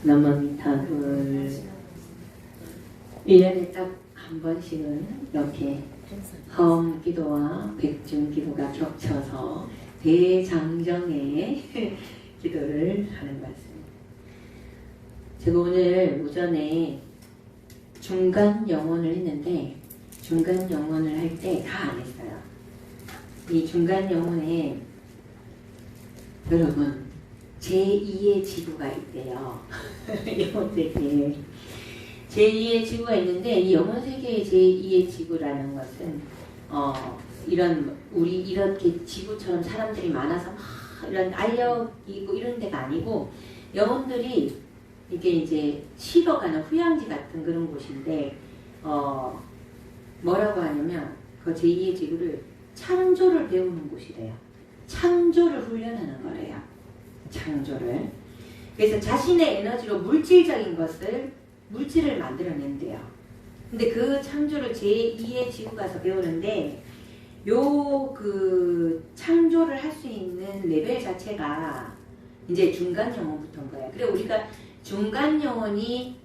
너머미타불 1년에 딱 한 번씩은 이렇게 화엄 기도와 백중 기도가 겹쳐서 대장정의 기도를 하는 것 같습니다. 제가 오늘 오전에 중간 영혼을 했는데 중간 영혼을 할 때 다 안 했어요. 이 중간 영혼에 여러분 제2의 지구가 있대요. 영혼세계에 제2의 지구가 있는데 이 영혼세계의 제2의 지구라는 것은 이런 우리 이렇게 지구처럼 사람들이 많아서 막 이런 알력이고 이런 데가 아니고 영혼들이 이게 이제 쉬러가는 휴양지 같은 그런 곳인데 뭐라고 하냐면 그 제2의 지구를 창조를 배우는 곳이래요. 창조를 훈련하는 거래요. 창조를. 그래서 자신의 에너지로 물질을 만들어낸대요. 근데 그 창조를 제2의 지구 가서 배우는데 그 창조를 할 수 있는 레벨 자체가 이제 중간 영혼부터인 거예요. 그래 우리가 중간 영혼이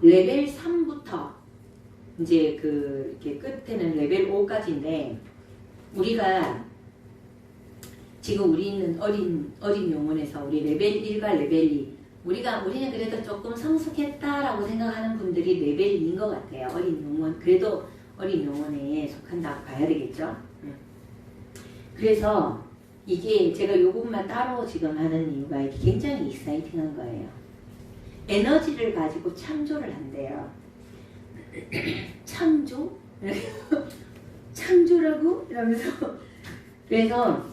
레벨 3부터 이제 이렇게 끝에는 레벨 5까지인데 우리가 지금 우리는 어린 영혼에서 우리 레벨 1과 레벨 2 우리는 그래도 조금 성숙했다라고 생각하는 분들이 레벨 2인 것 같아요. 어린 영혼 그래도 어린 영혼에 속한다고 봐야 되겠죠. 그래서 이게 제가 요것만 따로 지금 하는 이유가 이게 굉장히 익사이팅한 거예요. 에너지를 가지고 창조를 한대요. 창조? 창조라고? 이러면서 그래서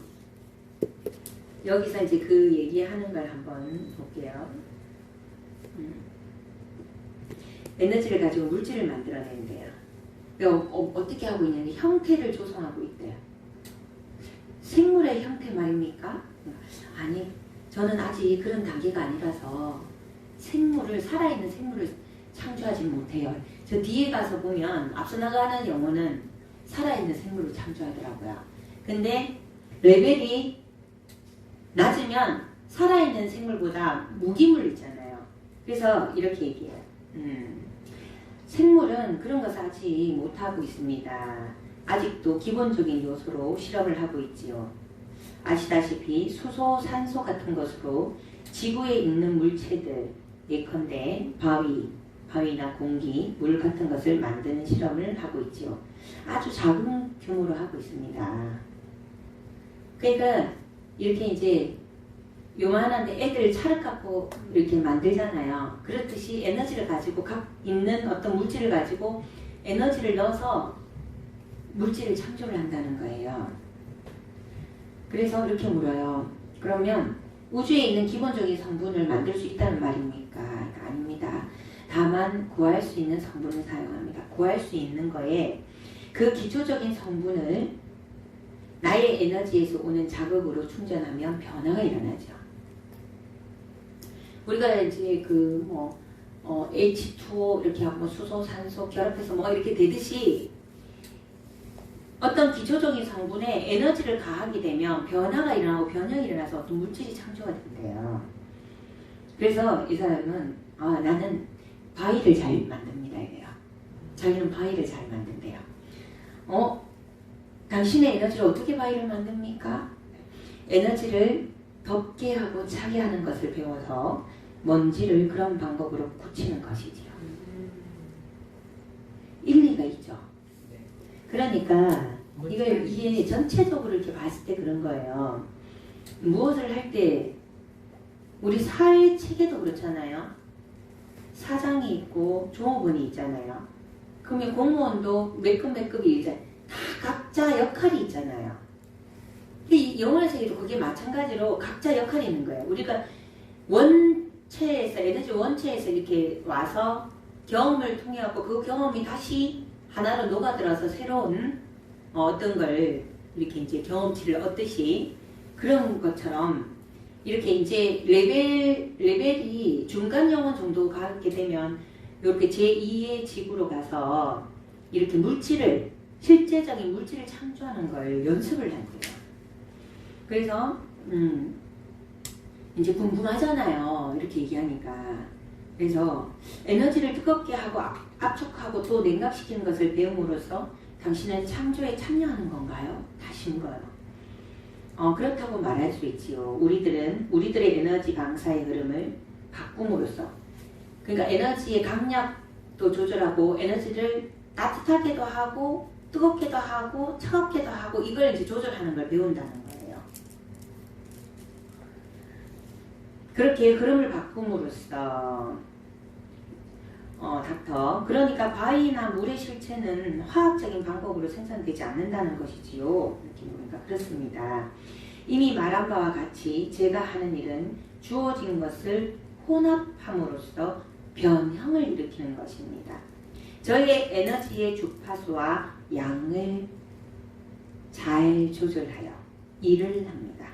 여기서 이제 그 얘기하는 걸 한번 볼게요. 에너지를 가지고 물질을 만들어낸대요. 어떻게 하고 있냐면 형태를 조성하고 있대요. 생물의 형태 말입니까? 아니, 저는 아직 그런 단계가 아니라서 살아있는 생물을 창조하지 못해요. 저 뒤에 가서 보면 앞서 나가는 영혼은 살아있는 생물을 창조하더라고요. 근데 레벨이 낮으면 살아있는 생물보다 무기물 있잖아요. 그래서 이렇게 얘기해요. 생물은 그런 것을 아직 못하고 있습니다. 아직도 기본적인 요소로 실험을 하고 있지요. 아시다시피 수소, 산소 같은 것으로 지구에 있는 물체들 예컨대 바위나 공기, 물 같은 것을 만드는 실험을 하고 있지요. 아주 작은 규모로 하고 있습니다. 그러니까 이렇게 이제 요만한데 애들 찰 갖고 이렇게 만들잖아요. 그렇듯이 에너지를 가지고 있는 어떤 물질을 가지고 에너지를 넣어서 물질을 창조를 한다는 거예요. 그래서 이렇게 물어요. 그러면 우주에 있는 기본적인 성분을 만들 수 있다는 말입니까? 아닙니다. 다만 구할 수 있는 성분을 사용합니다. 구할 수 있는 거에 그 기초적인 성분을 나의 에너지에서 오는 자극으로 충전하면 변화가 일어나죠. 우리가 이제 H2O 이렇게 하고 수소, 산소 결합해서 뭐 이렇게 되듯이 어떤 기초적인 성분에 에너지를 가하게 되면 변화가 일어나고 변형이 일어나서 어떤 물질이 창조가 된대요. 그래서 이 사람은 나는 바위를 잘 만듭니다 이래요. 자기는 바위를 잘 만든대요. 당신의 에너지로 어떻게 바위를 만듭니까? 에너지를 덥게 하고 차게 하는 것을 배워서 먼지를 그런 방법으로 굳히는 것이지요. 일리가 있죠. 그러니까 이게 전체적으로 이렇게 봤을 때 그런 거예요. 무엇을 할 때 우리 사회 체계도 그렇잖아요. 사장이 있고 종업원이 있잖아요. 그러면 공무원도 몇 급이 있잖아요. 다 각자 역할이 있잖아요. 근데 이 영혼의 세계도 그게 마찬가지로 각자 역할이 있는 거예요. 우리가 에너지 원체에서 이렇게 와서 경험을 통해 갖고 그 경험이 다시 하나로 녹아들어서 새로운 어떤 걸 이렇게 이제 경험치를 얻듯이 그런 것처럼 이렇게 이제 레벨이 중간 영혼 정도 가게 되면 이렇게 제2의 지구로 가서 이렇게 실제적인 물질을 창조하는 걸 연습을 한대요. 그래서 이제 궁금하잖아요. 이렇게 얘기하니까. 그래서 에너지를 뜨겁게 하고 압축하고 또 냉각시키는 것을 배움으로써 당신은 창조에 참여하는 건가요? 다신 거요. 그렇다고 말할 수 있지요. 우리들의 에너지 강사의 흐름을 바꿈으로써, 그러니까 에너지의 강약도 조절하고 에너지를 따뜻하게도 하고 뜨겁게도 하고 차갑게도 하고 이걸 이제 조절하는 걸 배운다는 거예요. 그렇게 흐름을 바꿈으로써 닥터, 그러니까 바위나 물의 실체는 화학적인 방법으로 생산되지 않는다는 것이지요. 이렇게 보니까 그렇습니다. 이미 말한 바와 같이 제가 하는 일은 주어진 것을 혼합함으로써 변형을 일으키는 것입니다. 저의 에너지의 주파수와 양을 잘 조절하여 일을 합니다.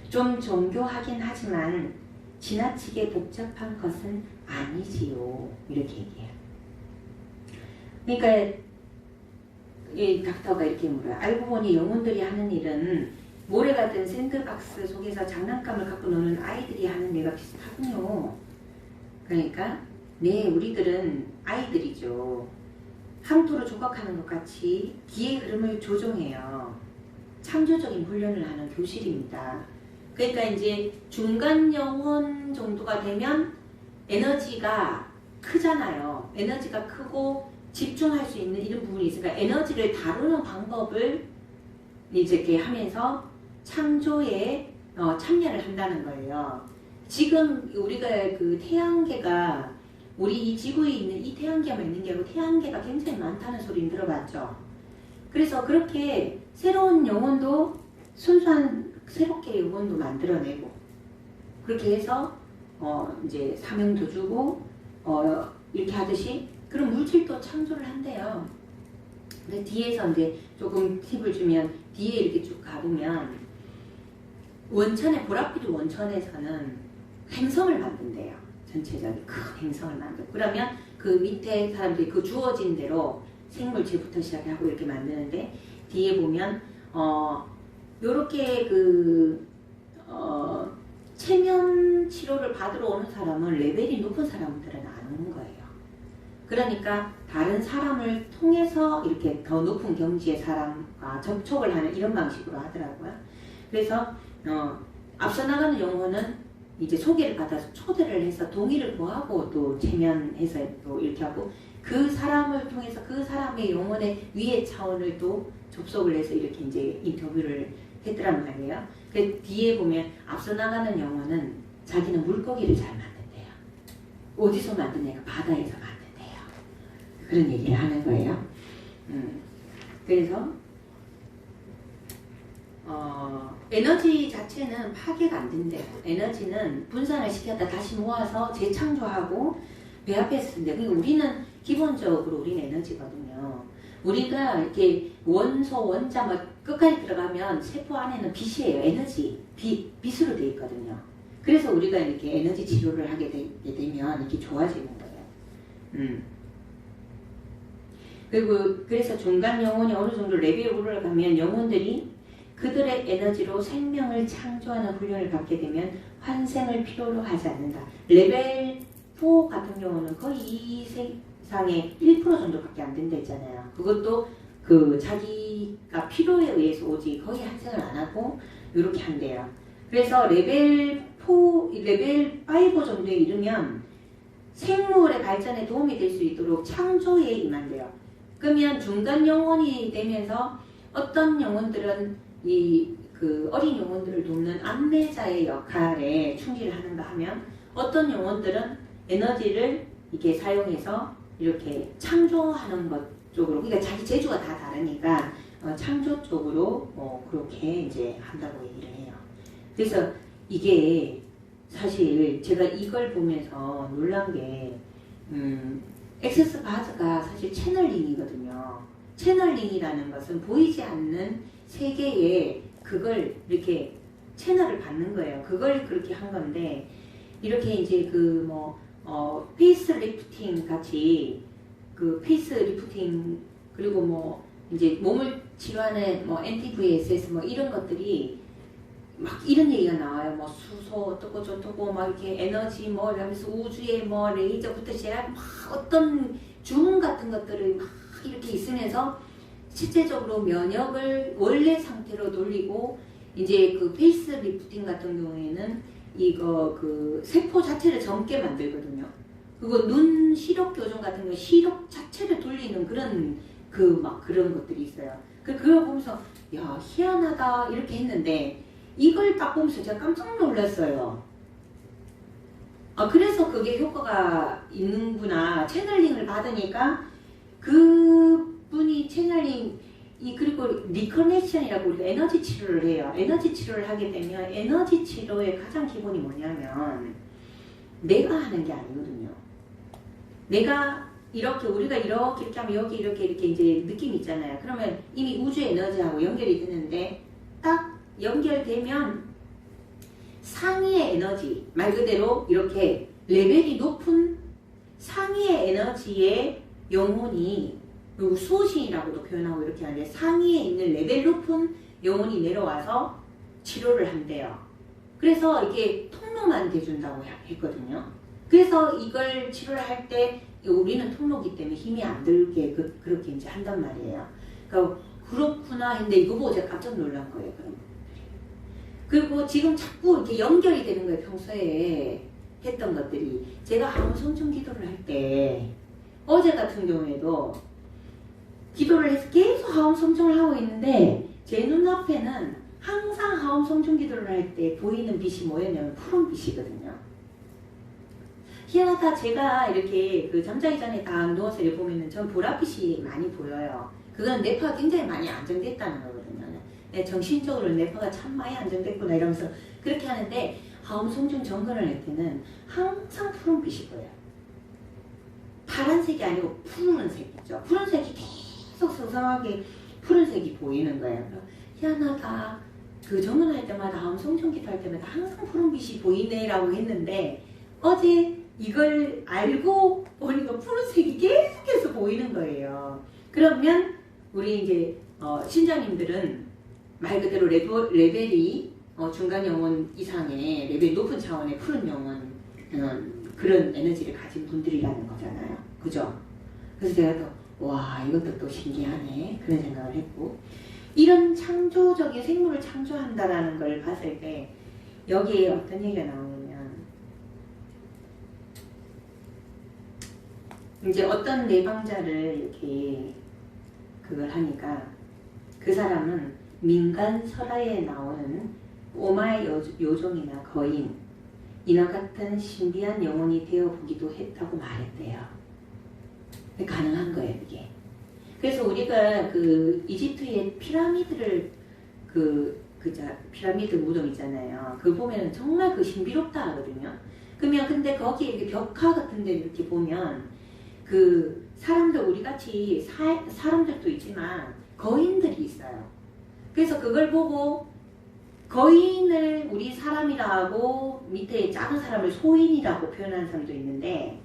좀 정교하긴 하지만 지나치게 복잡한 것은 아니지요. 이렇게 얘기해요. 그러니까 이 닥터가 이렇게 물어요. 알고 보니 영혼들이 하는 일은 모래 같은 샌드박스 속에서 장난감을 갖고 노는 아이들이 하는 일과 비슷하군요. 그러니까 네, 우리들은 아이들이죠. 함부로 조각하는 것 같이 기의 흐름을 조종해요. 창조적인 훈련을 하는 교실입니다. 그러니까 이제 중간 영혼 정도가 되면 에너지가 크잖아요. 에너지가 크고 집중할 수 있는 이런 부분이 있으니까 에너지를 다루는 방법을 이제 이렇게 하면서 창조에 참여를 한다는 거예요. 지금 우리가 그 태양계가 우리 이 지구에 있는 이 태양계만 있는 게 아니고 태양계가 굉장히 많다는 소리는 들어봤죠. 그래서 그렇게 새로운 영혼도 순수한 새롭게 영혼도 만들어내고 그렇게 해서 이제 사명도 주고 이렇게 하듯이 그런 물질도 창조를 한대요. 근데 뒤에서 이제 조금 팁을 주면 뒤에 이렇게 쭉 가보면 원천의 보랏빛 원천에서는 행성을 만든대요. 전체적인 큰 행성을 만들고 그러면 그 밑에 사람들이 그 주어진 대로 생물체부터 시작하고 이렇게 만드는데 뒤에 보면 요렇게 체면 치료를 받으러 오는 사람은 레벨이 높은 사람들은 안 오는 거예요. 그러니까 다른 사람을 통해서 이렇게 더 높은 경지의 사람과 접촉을 하는 이런 방식으로 하더라고요. 그래서 앞서 나가는 영혼은 이제 소개를 받아서 초대를 해서 동의를 구하고 또 체면해서 또 이렇게 하고 그 사람을 통해서 그 사람의 영혼의 위의 차원을 또 접속을 해서 이렇게 이제 인터뷰를 했더란 말이에요. 그 뒤에 보면 앞서 나가는 영혼은 자기는 물고기를 잘 만든대요. 어디서 만드냐가 바다에서 만든대요. 그런 얘기를 하는 거예요. 그래서 에너지 자체는 파괴가 안 된대요. 에너지는 분산을 시켰다 다시 모아서 재창조하고 배합해서 쓴대요. 그러니까 우리는 기본적으로 우리는 에너지거든요. 우리가 이렇게 원소, 원자 막 끝까지 들어가면 세포 안에는 빛이에요. 에너지, 빛으로 되어 있거든요. 그래서 우리가 이렇게 에너지 치료를 하게 되면 이렇게 좋아지는 거예요. 그리고 그래서 중간 영혼이 어느 정도 레벨로 올라가면 영혼들이 그들의 에너지로 생명을 창조하는 훈련을 받게 되면 환생을 필요로 하지 않는다. 레벨 4 같은 경우는 거의 이 세상의 1% 정도밖에 안 된다 했잖아요. 그것도 그 자기가 필요에 의해서 오지 거의 환생을 안 하고 이렇게 한대요. 그래서 레벨 5 정도에 이르면 생물의 발전에 도움이 될 수 있도록 창조에 임한대요. 그러면 중간 영혼이 되면서 어떤 영혼들은 그 어린 영혼들을 돕는 안내자의 역할에 충실하는가 하면 어떤 영혼들은 에너지를 이렇게 사용해서 이렇게 창조하는 것 쪽으로, 그러니까 자기 재주가 다 다르니까 창조 쪽으로 그렇게 이제 한다고 얘기를 해요. 그래서 이게 사실 제가 이걸 보면서 놀란 게 액세스 바즈가 사실 채널링이거든요. 채널링이라는 것은 보이지 않는 세계에 그걸 이렇게 채널을 받는 거예요. 그걸 그렇게 한 건데 이렇게 이제 페이스 리프팅 같이 그 페이스 리프팅 그리고 이제 몸을 치료하는 NTVSS 이런 것들이 막 이런 얘기가 나와요. 뭐 수소 어떻고 저떻고 막 이렇게 에너지 뭐 이러면서 우주에 뭐 레이저부터 시작 막 어떤 주문 같은 것들을 막 이렇게 있으면서 실제적으로 면역을 원래 상태로 돌리고 이제 그 페이스 리프팅 같은 경우에는 이거 그 세포 자체를 젊게 만들거든요. 그거 눈 시력 교정 같은 경우 시력 자체를 돌리는 그런 그 막 그런 것들이 있어요. 그걸 보면서 야 희한하다 이렇게 했는데 이걸 딱 보면서 제가 깜짝 놀랐어요. 아 그래서 그게 효과가 있는구나. 채널링을 받으니까 그분이 채널링 그리고 리커넥션이라고 우리가 에너지 치료를 해요. 에너지 치료를 하게 되면 에너지 치료의 가장 기본이 뭐냐면 내가 하는 게 아니거든요. 내가 이렇게 우리가 이렇게 하면 여기 이렇게 이제 느낌 있잖아요. 그러면 이미 우주의 에너지하고 연결이 되는데 딱 연결되면 상위의 에너지 말 그대로 이렇게 레벨이 높은 상위의 에너지의 영혼이 수호신이라고도 표현하고 이렇게 하는데 상위에 있는 레벨 높은 영혼이 내려와서 치료를 한대요. 그래서 이게 통로만 대준다고 했거든요. 그래서 이걸 치료를 할 때 우리는 통로기 때문에 힘이 안 들게 그렇게 이제 한단 말이에요. 그러니까 그렇구나 했는데 이거 보고 제가 깜짝 놀란 거예요. 그리고 지금 자꾸 이렇게 연결이 되는 거예요. 평소에 했던 것들이. 제가 하음성중 기도를 할 때 어제 같은 경우에도 기도를 해서 계속 하음성중을 하고 있는데 제 눈앞에는 항상 하음성중 기도를 할 때 보이는 빛이 뭐였냐면 푸른 빛이거든요. 희한하다. 제가 이렇게 그 잠자기 전에 딱 누워서 이렇게 보면은 전 보랏빛이 많이 보여요. 그건 뇌파가 굉장히 많이 안정됐다는 거거든요. 네, 정신적으로 뇌파가 참 많이 안정됐구나 이러면서 그렇게 하는데 하음성중 정근을 할 때는 항상 푸른빛이 보여요. 파란색이 아니고 푸른색이죠. 푸른색이 계속 서성하게 푸른색이 보이는 거예요. 희한하다. 그 정근할 때마다 하음성중 기도할 때마다 항상 푸른빛이 보이네라고 했는데 어제 이걸 알고 보니까 푸른색이 계속해서 보이는 거예요. 그러면 우리 이제 신자님들은 말 그대로 레벨이 중간 영혼 이상의 레벨 높은 차원의 푸른 영혼 그런 에너지를 가진 분들이라는 거잖아요. 그죠? 그래서 제가 또 와 이것도 또 신기하네 그런 생각을 했고 이런 창조적인 생물을 창조한다라는 걸 봤을 때 여기에 어떤 얘기가 나오냐면 이제 어떤 내방자를 이렇게 그걸 하니까 그 사람은 민간 설화에 나오는 오마의 요종이나 거인 이나 같은 신비한 영혼이 되어보기도 했다고 말했대요. 가능한 거예요 이게. 그래서 우리가 그 이집트의 피라미드를 피라미드 무덤 있잖아요. 그거 보면 정말 그 신비롭다 하거든요. 그러면 근데 거기 이렇게 벽화 같은 데 이렇게 보면 그 사람들 우리 같이 사람들도 있지만 거인들이 있어요. 그래서 그걸 보고 거인을 우리 사람이라고 밑에 작은 사람을 소인이라고 표현하는 사람도 있는데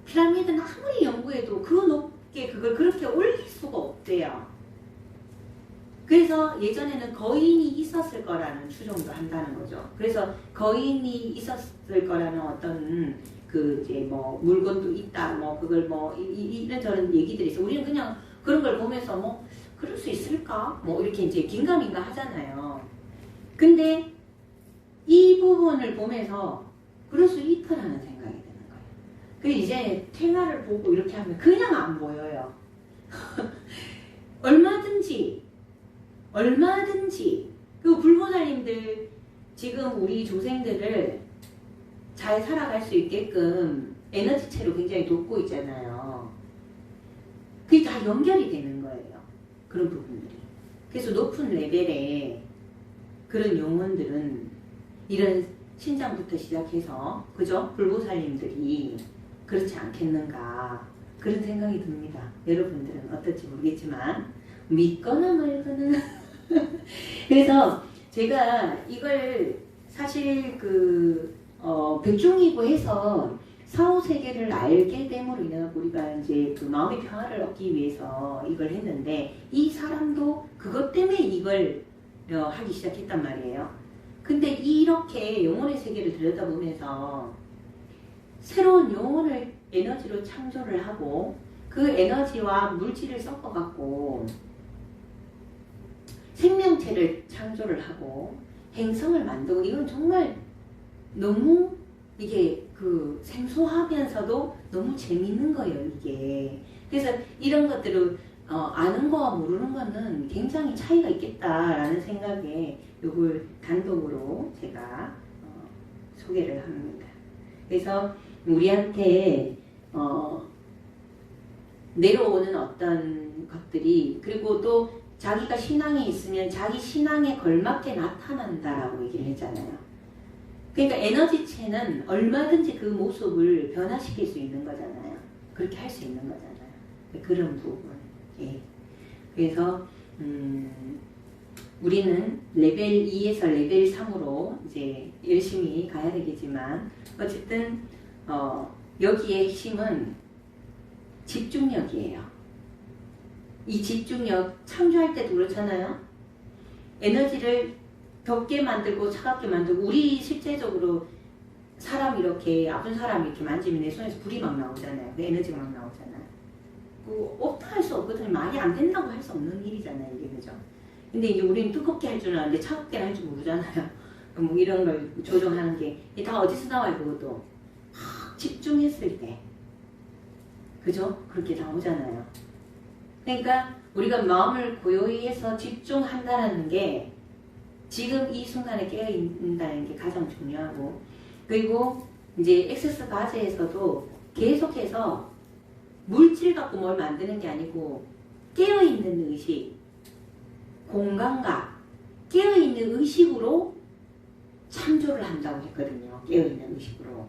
피라미드는 아무리 연구해도 그 높게 그걸 그렇게 올릴 수가 없대요. 그래서 예전에는 거인이 있었을 거라는 추정도 한다는 거죠. 그래서 거인이 있었을 거라는 어떤 그 이제 뭐 물건도 있다 뭐 그걸 뭐 이런저런 얘기들이 있어. 우리는 그냥 그런 걸 보면서 뭐 그럴 수 있을까 뭐 이렇게 이제 긴가민가 하잖아요. 근데 이 부분을 보면서 그럴 수 있다라는 생각이 드는 거예요. 그 이제 테마를 보고 이렇게 하면 그냥 안 보여요. 얼마든지 그 불보살님들 지금 우리 조생들을 잘 살아갈 수 있게끔 에너지체로 굉장히 돕고 있잖아요. 그게 다 연결이 되는 거예요. 그런 부분들이. 그래서 높은 레벨의 그런 영혼들은 이런 신장부터 시작해서 그죠? 불보살님들이 그렇지 않겠는가 그런 생각이 듭니다. 여러분들은 어떨지 모르겠지만 믿거나 말거나 그래서 제가 이걸 사실 백중이고 해서 사후세계를 알게 됨으로 인해 우리가 이제 그 마음의 평화를 얻기 위해서 이걸 했는데 이 사람도 그것 때문에 이걸 하기 시작했단 말이에요. 근데 이렇게 영혼의 세계를 들여다보면서 새로운 영혼을 에너지로 창조를 하고 그 에너지와 물질을 섞어갖고 생명체를 창조를 하고 행성을 만들고 이건 정말 너무 이게 그 생소하면서도 너무 재밌는 거예요, 이게. 그래서 이런 것들을 아는 거와 모르는 거는 굉장히 차이가 있겠다라는 생각에 이걸 단독으로 제가 소개를 합니다. 그래서 우리한테 내려오는 어떤 것들이 그리고 또 자기가 신앙에 있으면 자기 신앙에 걸맞게 나타난다라고 얘기를 했잖아요. 그러니까 에너지체는 얼마든지 그 모습을 변화시킬 수 있는 거잖아요. 그렇게 할 수 있는 거잖아요. 그런 부분. 예. 그래서 우리는 레벨 2에서 레벨 3으로 이제 열심히 가야 되겠지만 어쨌든 여기에 핵심은 집중력이에요. 이 집중력 창조할 때도 그렇잖아요. 에너지를 덥게 만들고 차갑게 만들고 우리 실제적으로 사람 이렇게 아픈 사람 이렇게 만지면 내 손에서 불이 막 나오잖아요. 그 에너지가 막 나오잖아요. 없다 할 수 없거든요. 말이 안 된다고 할 수 없는 일이잖아요. 이게 그죠? 근데 이제 우리는 두껍게 할 줄 아는데 차갑게 할 줄 모르잖아요. 뭐 이런 걸 조정하는 게 다 어디서 나와요? 그것도 집중했을 때 그죠? 그렇게 나오잖아요. 그러니까 우리가 마음을 고요히 해서 집중한다는 게 지금 이 순간에 깨어있다는 게 가장 중요하고 그리고 이제 액세스 과제에서도 계속해서 물질 갖고 뭘 만드는 게 아니고 깨어있는 의식, 공간과 깨어있는 의식으로 창조를 한다고 했거든요. 깨어있는 의식으로.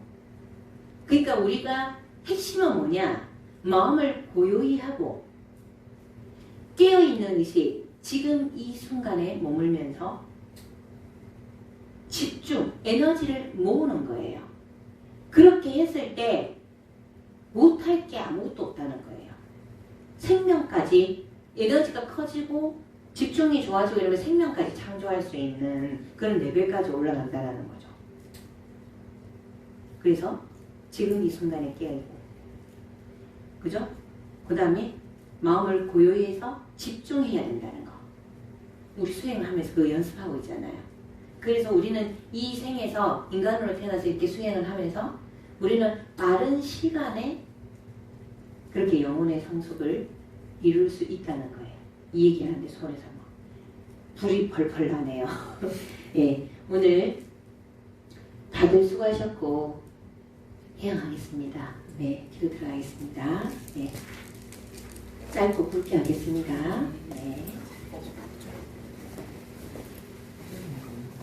그러니까 우리가 핵심은 뭐냐? 마음을 고요히 하고 깨어있는 의식, 지금 이 순간에 머물면서 집중, 에너지를 모으는 거예요. 그렇게 했을 때 못할 게 아무것도 없다는 거예요. 생명까지 에너지가 커지고 집중이 좋아지고 이러면 생명까지 창조할 수 있는 그런 레벨까지 올라간다는 거죠. 그래서 지금 이 순간에 깨어있고 그죠? 그 다음에 마음을 고요히 해서 집중해야 된다는 거. 우리 수행을 하면서 그 연습하고 있잖아요. 그래서 우리는 이 생에서 인간으로 태어나서 이렇게 수행을 하면서 우리는 빠른 시간에 그렇게 영혼의 성숙을 이룰 수 있다는 거예요. 이 얘기하는데 손에서 막 불이 펄펄 나네요. 예, 오늘 다들 수고하셨고 해양하겠습니다. 네, 기도 들어가겠습니다. 네, 짧고 굵게 하겠습니다. 네.